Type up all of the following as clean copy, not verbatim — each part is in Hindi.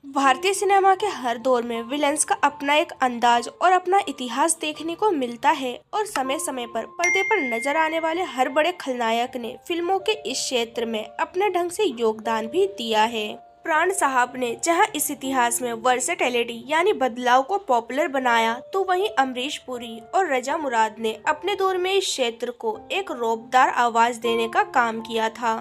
भारतीय सिनेमा के हर दौर में विलेंस का अपना एक अंदाज और अपना इतिहास देखने को मिलता है और समय समय पर पर्दे पर नजर आने वाले हर बड़े खलनायक ने फिल्मों के इस क्षेत्र में अपने ढंग से योगदान भी दिया है। प्राण साहब ने जहां इस इतिहास में वर्सेटैलिटी यानी बदलाव को पॉपुलर बनाया, तो वहीं अमरीश पुरी और रजा मुराद ने अपने दौर में इस क्षेत्र को एक रौबदार आवाज देने का काम किया था।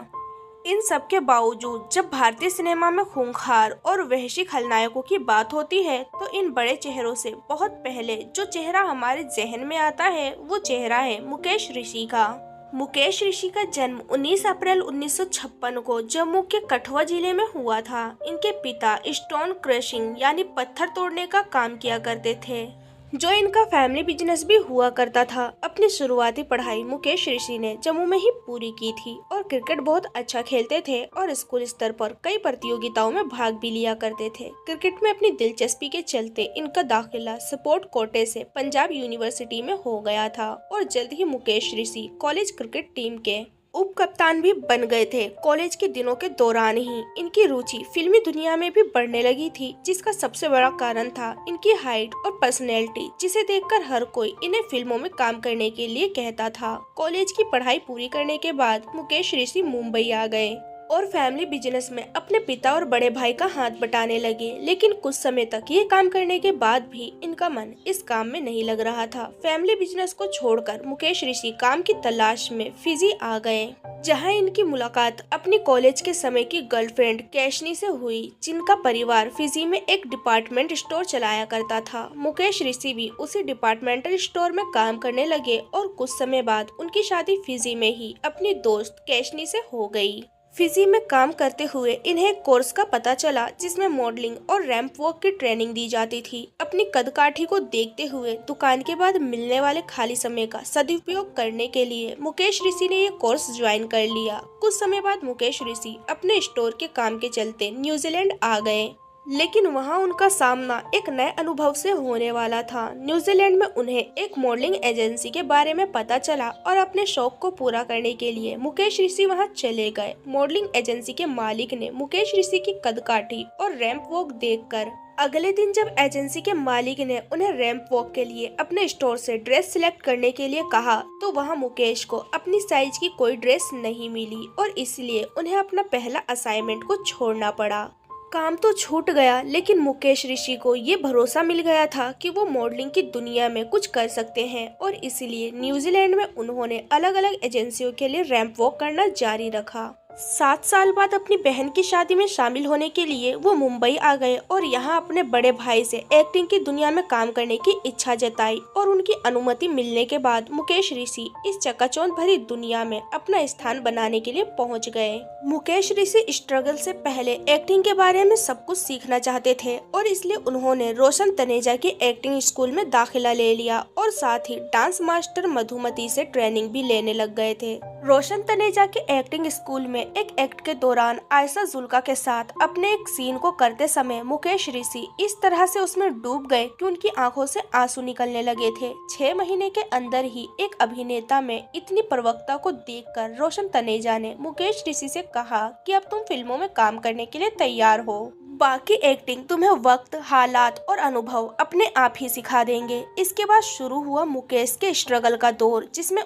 इन सब के बावजूद जब भारतीय सिनेमा में खूंखार और वहशी खलनायकों की बात होती है, तो इन बड़े चेहरों से बहुत पहले जो चेहरा हमारे जहन में आता है वो चेहरा है मुकेश ऋषि का। मुकेश ऋषि का जन्म 19 अप्रैल 1956 को जम्मू के कठुआ जिले में हुआ था। इनके पिता स्टोन क्रशिंग यानी पत्थर तोड़ने का काम किया करते थे, जो इनका फैमिली बिजनेस भी हुआ करता था। अपनी शुरुआती पढ़ाई मुकेश ऋषि ने जम्मू में ही पूरी की थी और क्रिकेट बहुत अच्छा खेलते थे और स्कूल स्तर पर कई प्रतियोगिताओं में भाग भी लिया करते थे। क्रिकेट में अपनी दिलचस्पी के चलते इनका दाखिला स्पोर्ट कोटे से पंजाब यूनिवर्सिटी में हो गया था और जल्द ही मुकेश ऋषि कॉलेज क्रिकेट टीम के उप कप्तान भी बन गए थे। कॉलेज के दिनों के दौरान ही इनकी रुचि फिल्मी दुनिया में भी बढ़ने लगी थी, जिसका सबसे बड़ा कारण था इनकी हाइट और पर्सनैलिटी, जिसे देखकर हर कोई इन्हें फिल्मों में काम करने के लिए कहता था। कॉलेज की पढ़ाई पूरी करने के बाद मुकेश ऋषि मुंबई आ गए और फैमिली बिजनेस में अपने पिता और बड़े भाई का हाथ बटाने लगे, लेकिन कुछ समय तक ये काम करने के बाद भी इनका मन इस काम में नहीं लग रहा था। फैमिली बिजनेस को छोड़कर मुकेश ऋषि काम की तलाश में फिजी आ गए, जहां इनकी मुलाकात अपनी कॉलेज के समय की गर्लफ्रेंड कैशनी से हुई, जिनका परिवार फिजी में एक डिपार्टमेंट स्टोर चलाया करता था। मुकेश ऋषि भी उसी डिपार्टमेंटल स्टोर में काम करने लगे और कुछ समय बाद उनकी शादी फिजी में ही अपनी दोस्त कैशनी से हो गई। फिजी में काम करते हुए इन्हें एक कोर्स का पता चला जिसमें मॉडलिंग और रैंप वॉक की ट्रेनिंग दी जाती थी। अपनी कदकाठी को देखते हुए दुकान के बाद मिलने वाले खाली समय का सदुपयोग करने के लिए मुकेश ऋषि ने ये कोर्स ज्वाइन कर लिया। कुछ समय बाद मुकेश ऋषि अपने स्टोर के काम के चलते न्यूजीलैंड आ गए, लेकिन वहां उनका सामना एक नए अनुभव से होने वाला था। न्यूजीलैंड में उन्हें एक मॉडलिंग एजेंसी के बारे में पता चला और अपने शौक को पूरा करने के लिए मुकेश ऋषि वहां चले गए। मॉडलिंग एजेंसी के मालिक ने मुकेश ऋषि की कदकाठी और रैंप वॉक देखकर अगले दिन जब एजेंसी के मालिक ने उन्हें रैंप वॉक के लिए अपने स्टोर से ड्रेस सिलेक्ट करने के लिए कहा, तो वहां मुकेश को अपनी साइज की कोई ड्रेस नहीं मिली और इसलिए उन्हें अपना पहला असाइनमेंट को छोड़ना पड़ा। काम तो छूट गया, लेकिन मुकेश ऋषि को ये भरोसा मिल गया था कि वो मॉडलिंग की दुनिया में कुछ कर सकते हैं और इसलिए न्यूजीलैंड में उन्होंने अलग अलग एजेंसियों के लिए रैंप वॉक करना जारी रखा। 7 साल बाद अपनी बहन की शादी में शामिल होने के लिए वो मुंबई आ गए और यहाँ अपने बड़े भाई से एक्टिंग की दुनिया में काम करने की इच्छा जताई और उनकी अनुमति मिलने के बाद मुकेश ऋषि इस चकाचौंध भरी दुनिया में अपना स्थान बनाने के लिए पहुँच गए। मुकेश ऋषि स्ट्रगल से पहले एक्टिंग के बारे में सब कुछ सीखना चाहते थे और इसलिए उन्होंने रोशन तनेजा की एक्टिंग स्कूल में दाखिला ले लिया और साथ ही डांस मास्टर मधुमती से ट्रेनिंग भी लेने लग गए थे। रोशन तनेजा के एक्टिंग स्कूल में एक एक्ट के दौरान आयशा जुल्का के साथ अपने एक सीन को करते समय मुकेश ऋषि इस तरह से उसमें डूब गए कि उनकी आंखों से आंसू निकलने लगे थे। 6 महीने के अंदर ही एक अभिनेता में इतनी प्रवक्ता को देखकर रोशन तनेजा ने मुकेश ऋषि से कहा कि अब तुम फिल्मों में काम करने के लिए तैयार हो, बाकी एक्टिंग तुम्हें वक्त, हालात और अनुभव अपने आप ही सिखा देंगे। इसके बाद शुरू हुआ मुकेश के स्ट्रगल का दौर, जिसमें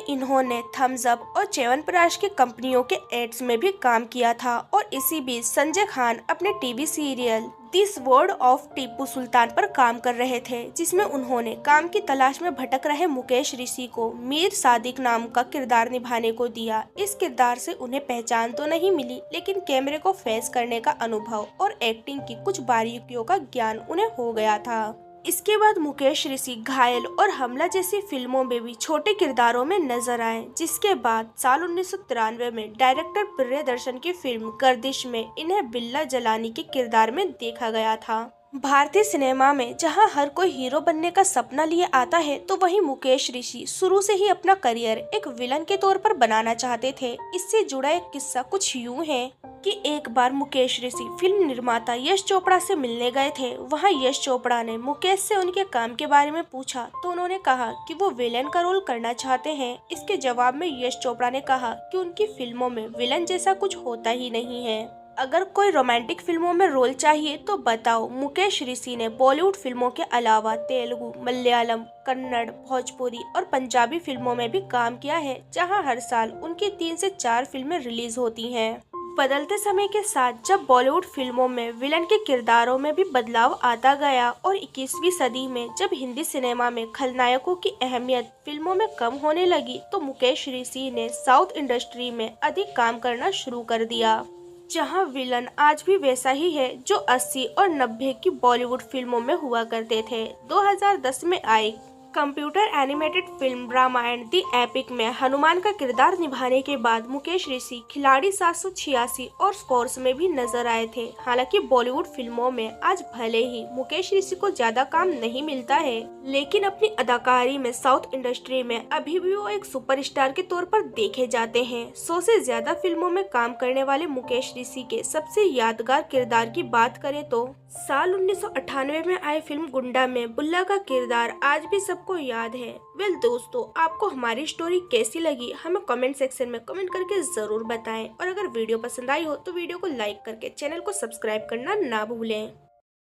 इन्होंने थम्स अप और च्यवनप्राश की कंपनियों के एड्स में भी काम किया था और इसी बीच संजय खान अपने TV serial the sword of Tipu Sultan पर काम कर रहे थे, जिसमें उन्होंने काम की तलाश में भटक रहे मुकेश ऋषि को मीर सादिक नाम का किरदार निभाने को दिया। इस किरदार से उन्हें पहचान तो नहीं मिली, लेकिन कैमरे को फेस करने का अनुभव और एक्टिंग की कुछ बारीकियों का ज्ञान उन्हें हो गया था। इसके बाद मुकेश ऋषि घायल और हमला जैसी फिल्मों में भी छोटे किरदारों में नजर आए, जिसके बाद साल 1993 में डायरेक्टर प्रियदर्शन की फिल्म गर्दिश में इन्हें बिल्ला जलानी के किरदार में देखा गया था। भारतीय सिनेमा में जहां हर कोई हीरो बनने का सपना लिए आता है, तो वहीं मुकेश ऋषि शुरू से ही अपना करियर एक विलन के तौर पर बनाना चाहते थे। इससे जुड़ा एक किस्सा कुछ यूं है कि एक बार मुकेश ऋषि फिल्म निर्माता यश चोपड़ा से मिलने गए थे। वहां यश चोपड़ा ने मुकेश से उनके काम के बारे में पूछा, तो उन्होंने कहा कि वो विलेन का रोल करना चाहते हैं। इसके जवाब में यश चोपड़ा ने कहा कि उनकी फिल्मों में विलन जैसा कुछ होता ही नहीं है। अगर कोई रोमांटिक फिल्मों में रोल चाहिए तो बताओ। मुकेश ऋषि ने बॉलीवुड फिल्मों के अलावा तेलुगु, मलयालम, कन्नड़, भोजपुरी और पंजाबी फिल्मों में भी काम किया है, जहां हर साल उनकी 3 से 4 फिल्में रिलीज होती हैं। बदलते समय के साथ जब बॉलीवुड फिल्मों में विलन के किरदारों में भी बदलाव आता गया और 21वीं सदी में जब हिंदी सिनेमा में खलनायकों की अहमियत फिल्मों में कम होने लगी, तो मुकेश ऋषि ने साउथ इंडस्ट्री में अधिक काम करना शुरू कर दिया, जहां विलन आज भी वैसा ही है जो 80 और 90 की बॉलीवुड फिल्मों में हुआ करते थे। 2010 में आई computer animated film Ramayana the epic में हनुमान का किरदार निभाने के बाद मुकेश ऋषि खिलाड़ी 786 और फोर्स में भी नजर आए थे। हालांकि बॉलीवुड फिल्मों में आज भले ही मुकेश ऋषि को ज्यादा काम नहीं मिलता है, लेकिन अपनी अदाकारी में साउथ इंडस्ट्री में अभी भी वो एक सुपरस्टार के तौर पर देखे जाते हैं। 100 से ज्यादा फिल्मों में काम करने वाले मुकेश ऋषि के सबसे यादगार किरदार की बात करें तो साल 1998 में आई फिल्म गुंडा में बुल्ला का किरदार आज भी सबको याद है। वेल दोस्तों, आपको हमारी स्टोरी कैसी लगी हमें कमेंट सेक्शन में कमेंट करके जरूर बताएं, और अगर वीडियो पसंद आई हो तो वीडियो को लाइक करके चैनल को सब्सक्राइब करना ना भूलें।